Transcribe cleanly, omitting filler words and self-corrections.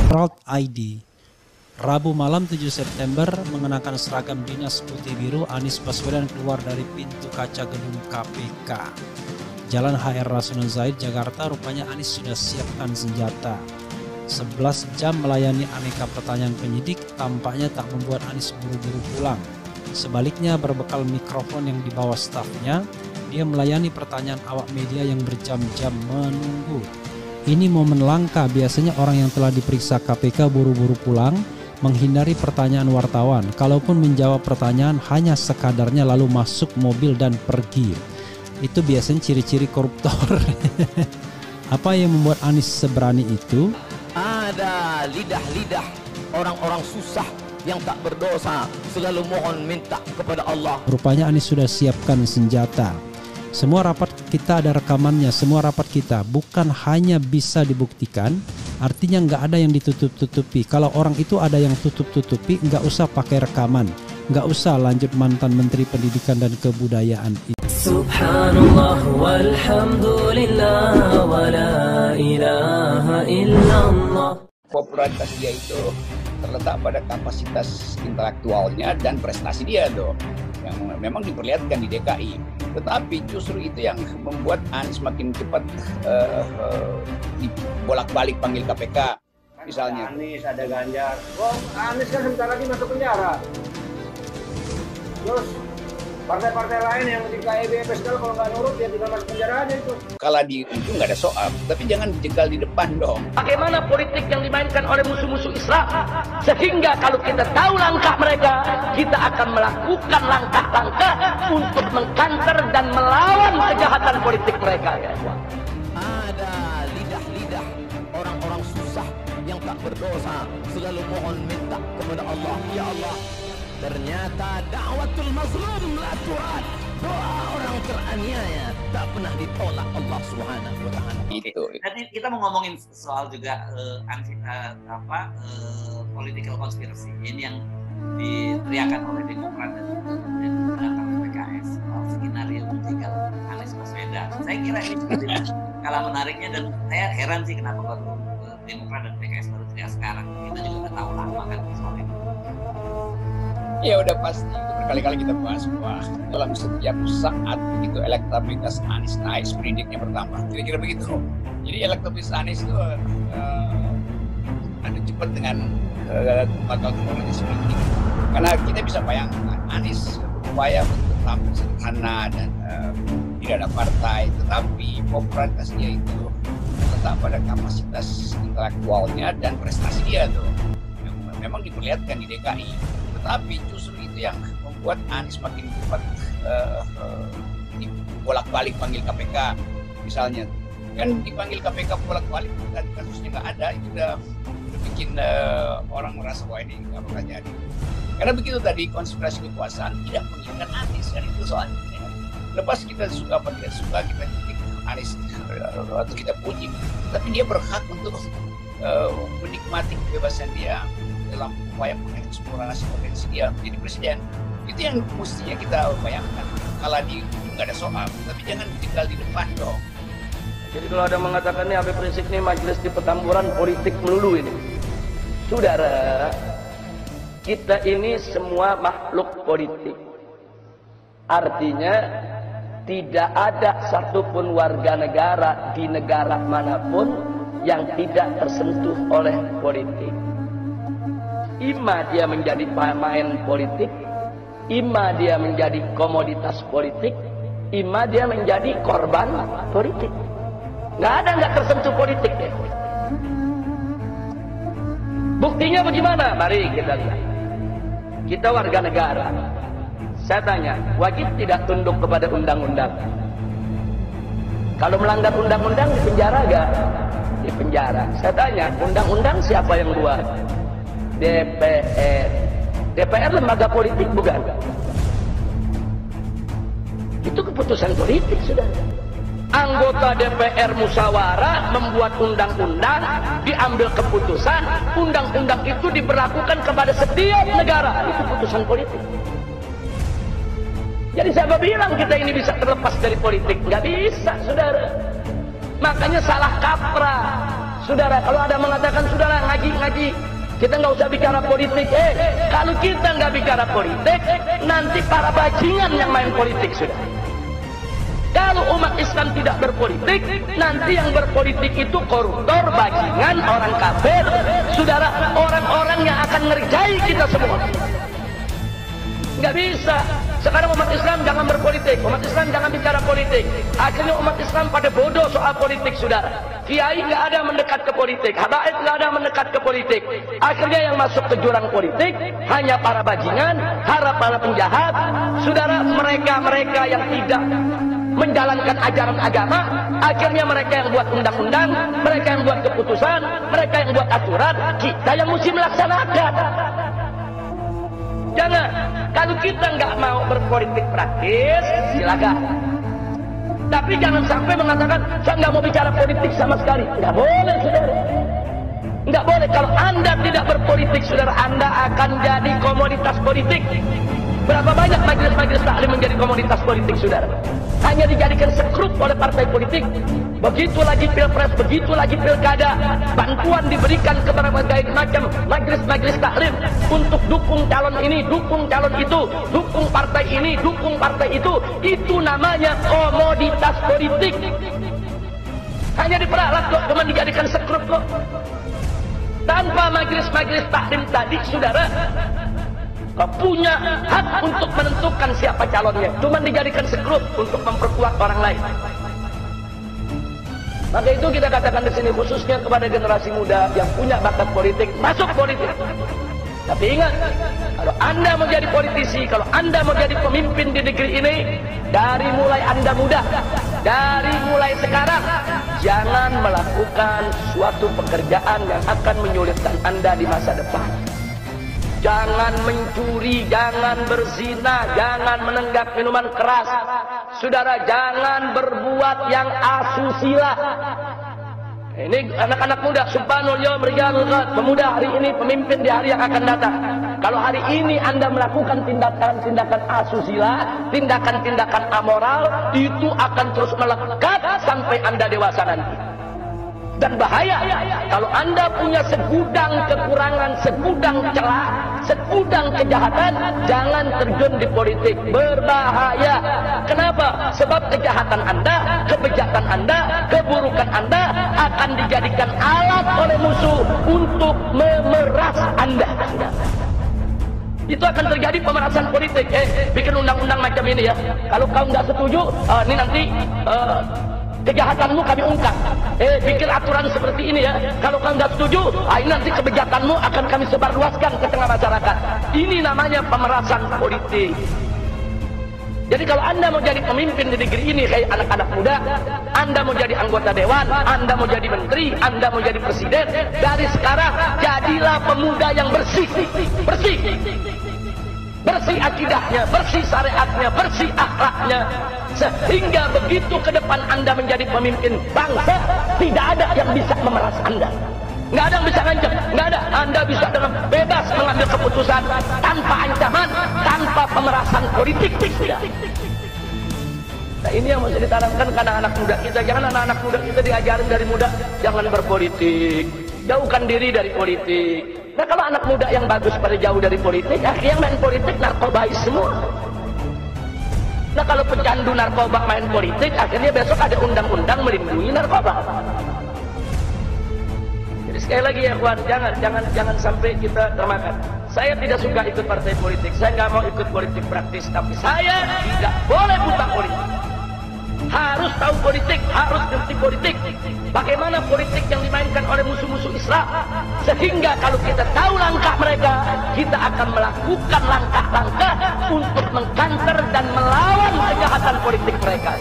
Proud ID. Rabu malam 7 September mengenakan seragam dinas putih biru, Anies Baswedan keluar dari pintu kaca gedung KPK. Jalan HR Rasuna Zaid, Jakarta. Rupanya Anies sudah siapkan senjata. 11 jam melayani aneka pertanyaan penyidik tampaknya tak membuat Anies buru-buru pulang. Sebaliknya, berbekal mikrofon yang dibawa stafnya, dia melayani pertanyaan awak media yang berjam-jam menunggu. Ini momen langka, biasanya orang yang telah diperiksa KPK buru-buru pulang, menghindari pertanyaan wartawan. Kalaupun menjawab pertanyaan hanya sekadarnya lalu masuk mobil dan pergi. Itu biasanya ciri-ciri koruptor. Apa yang membuat Anies seberani itu? Ada lidah-lidah orang-orang susah yang tak berdosa selalu mohon minta kepada Allah. Rupanya Anies sudah siapkan senjata. Semua rapat kita ada rekamannya, semua rapat kita bukan hanya bisa dibuktikan, artinya nggak ada yang ditutup-tutupi. Kalau orang itu ada yang tutup-tutupi, nggak usah pakai rekaman, nggak usah lanjut mantan Menteri Pendidikan dan Kebudayaan itu. Subhanallah walhamdulillah wa la ilaha illallah. Popularitas dia itu terletak pada kapasitas intelektualnya dan prestasi dia tuh, yang memang diperlihatkan di DKI. Tetapi justru itu yang membuat Anies makin cepat bolak-balik panggil KPK. Misalnya Anies, ada Ganjar. Oh, Anies kan sebentar lagi masuk penjara. Terus partai-partai lain yang di KIB kalau nggak nurut ya tinggal masuk penjara aja itu. Kalau di itu nggak ada soal, tapi jangan dijegal di depan dong. Bagaimana politik yang dimainkan oleh musuh-musuh Islam, sehingga kalau kita tahu langkah mereka, kita akan melakukan langkah-langkah untuk mengkanter dan melawan kejahatan politik mereka. Ada lidah-lidah orang-orang susah yang tak berdosa selalu mohon minta kepada Allah, ya Allah. Ternyata dakwatul mazlum la turad. Doa orang teraniaya tak pernah ditolak Allah Subhanahu wa taala. Itu. Nanti kita mau ngomongin soal juga political conspiracy ini yang diteriakan oleh Demokrat dan PKS soal skenario menjegal Anies Baswedan. Saya kira ini kalah menariknya, dan saya heran sih kenapa baru Demokrat dan PKS baru teriak sekarang. Kita juga udah tahu lama kan soal itu. Ya udah pasti, berkali-kali kita bahas bahwa dalam setiap saat begitu elektabilitas Anies naik, sprintnya bertambah, kira-kira begitu. Jadi elektabilitas Anies itu ada cepat dengan bakal turunnya sprinting. Karena kita bisa bayangkan Anies berupaya untuk tampil sederhana dan tidak ada partai, tetapi popularitas dia itu terletak pada kapasitas intelektualnya dan prestasi dia tuh, yang memang diperlihatkan di DKI. Tetapi justru itu yang membuat Anies makin cepat bolak-balik panggil KPK. Misalnya kan dipanggil KPK bolak-balik, dan kasusnya nggak ada, itu udah bikin orang merasa wah ini nggak bakal jadi. Karena begitu tadi, konspirasi kekuasaan tidak menginginkan Anies, dan itu soalnya. Lepas kita suka apa tidak suka, kita kritik Anies atau kita puji, tapi dia berhak untuk menikmati kebebasan dia dalam upaya mengeksplorasi potensi dia menjadi presiden. Itu yang mestinya kita bayangkan. Kalau di nggak ada soal, tapi jangan dijegal di depan dong. Jadi kalau ada mengatakan ini Habib Rizik ini majelis di Petamburan politik melulu ini. Saudara, kita ini semua makhluk politik. Artinya tidak ada satupun warga negara di negara manapun yang tidak tersentuh oleh politik. Ima dia menjadi pemain politik, ima dia menjadi komoditas politik, ima dia menjadi korban politik. Nggak tersentuh politik deh. Buktinya bagaimana? Mari kita lihat. Kita warga negara. Saya tanya, wajib tidak tunduk kepada undang-undang? Kalau melanggar undang-undang di penjara gak? Di penjara. Saya tanya, undang-undang siapa yang buat? DPR. DPR lembaga politik bukan? Itu keputusan politik sudah. Anggota DPR musyawarah membuat undang-undang, diambil keputusan, undang-undang itu diberlakukan kepada setiap negara. Itu keputusan politik. Jadi siapa bilang kita ini bisa terlepas dari politik? Nggak bisa, saudara. Makanya salah kaprah. Saudara, kalau ada mengatakan saudara ngaji. Kita nggak usah bicara politik. Kalau kita nggak bicara politik, nanti para bajingan yang main politik sudah. Kalau umat Islam tidak berpolitik, nanti yang berpolitik itu koruptor, bajingan, orang kafir, saudara, orang-orang yang akan ngerjai kita semua. Nggak bisa. Sekarang umat Islam jangan berpolitik, umat Islam jangan bicara politik. Akhirnya umat Islam pada bodoh soal politik, saudara. Kiai nggak ada mendekat ke politik, habaib nggak ada mendekat ke politik. Akhirnya yang masuk ke jurang politik hanya para bajingan, para penjahat, saudara, mereka yang tidak menjalankan ajaran agama. Akhirnya mereka yang buat undang-undang, mereka yang buat keputusan, mereka yang buat aturan, kita yang mesti melaksanakan. Jangan, kalau kita nggak mau berpolitik praktis, silakan. Tapi jangan sampai mengatakan, saya nggak mau bicara politik sama sekali. Nggak boleh, saudara. Nggak boleh. Kalau Anda tidak berpolitik, saudara, Anda akan jadi komoditas politik. Berapa banyak majelis-majelis taklim menjadi komoditas politik, saudara? Hanya dijadikan sekrup oleh partai politik. Begitu lagi pilpres, begitu lagi pilkada, bantuan diberikan kepada berbagai macam majelis-majelis taklim untuk dukung calon ini, dukung calon itu, dukung partai ini, dukung partai itu. Itu namanya komoditas politik. Hanya diperalat kok, cuma dijadikan sekrup kok. Tanpa majelis-majelis taklim tadi, saudara, punya hak untuk menentukan siapa calonnya, cuma dijadikan sekrup untuk memperkuat orang lain. Maka itu kita katakan di sini khususnya kepada generasi muda yang punya bakat politik, masuk politik. Tapi ingat, kalau Anda mau jadi politisi, kalau Anda mau jadi pemimpin di negeri ini, dari mulai Anda muda, dari mulai sekarang, jangan melakukan suatu pekerjaan yang akan menyulitkan Anda di masa depan. Jangan mencuri, jangan berzina, jangan menenggak minuman keras. Saudara, jangan berbuat yang asusila. Ini anak-anak muda, subhanul yawm rijalul ghad, pemuda hari ini, pemimpin di hari yang akan datang. Kalau hari ini Anda melakukan tindakan-tindakan asusila, tindakan-tindakan amoral, itu akan terus melekat sampai Anda dewasa nanti. Dan bahaya kalau Anda punya segudang kekurangan, segudang celah, segudang kejahatan, jangan terjun di politik. Berbahaya. Kenapa? Sebab kejahatan Anda, kebijakan Anda, keburukan Anda akan dijadikan alat oleh musuh untuk memeras Anda. Itu akan terjadi pemerasan politik. Bikin undang-undang macam ini ya. Kalau kau nggak setuju, ini nanti kejahatanmu kami ungkap. Bikin aturan seperti ini ya. Kalau kau nggak setuju, ini nanti kebijakanmu akan kami sebarluaskan ke tengah masyarakat. Ini namanya pemerasan politik. Jadi kalau Anda mau jadi pemimpin di negeri ini kayak anak-anak muda, Anda mau jadi anggota dewan, Anda mau jadi menteri, Anda mau jadi presiden, dari sekarang jadilah pemuda yang bersih. Bersih. Bersih akidahnya, bersih syariatnya, bersih akhlaknya. Sehingga begitu ke depan Anda menjadi pemimpin bangsa, tidak ada yang bisa memeras Anda. Nggak ada yang bisa ngancam, nggak ada. Anda bisa dengan bebas mengambil keputusan tanpa ancaman, tanpa pemerasan politik. Nah, ini yang mesti ditanamkan ke anak-anak muda kita. Jangan anak-anak muda kita diajarin dari muda, jangan berpolitik, jauhkan diri dari politik. Nah, kalau anak muda yang bagus pada jauh dari politik, akhirnya main politik narkobais semua. Nah, kalau pecandu narkoba main politik, akhirnya besok ada undang-undang melindungi narkoba. Jadi sekali lagi ya kawan, jangan sampai kita termakan. Saya tidak suka ikut partai politik, saya nggak mau ikut politik praktis, tapi saya tidak boleh buta politik. Harus tahu politik, harus ngerti politik. Bagaimana politik yang dimainkan oleh musuh-musuh Islam, sehingga kalau kita tahu langkah mereka, kita akan melakukan langkah-langkah untuk mengkanter dan melawan kejahatan politik mereka.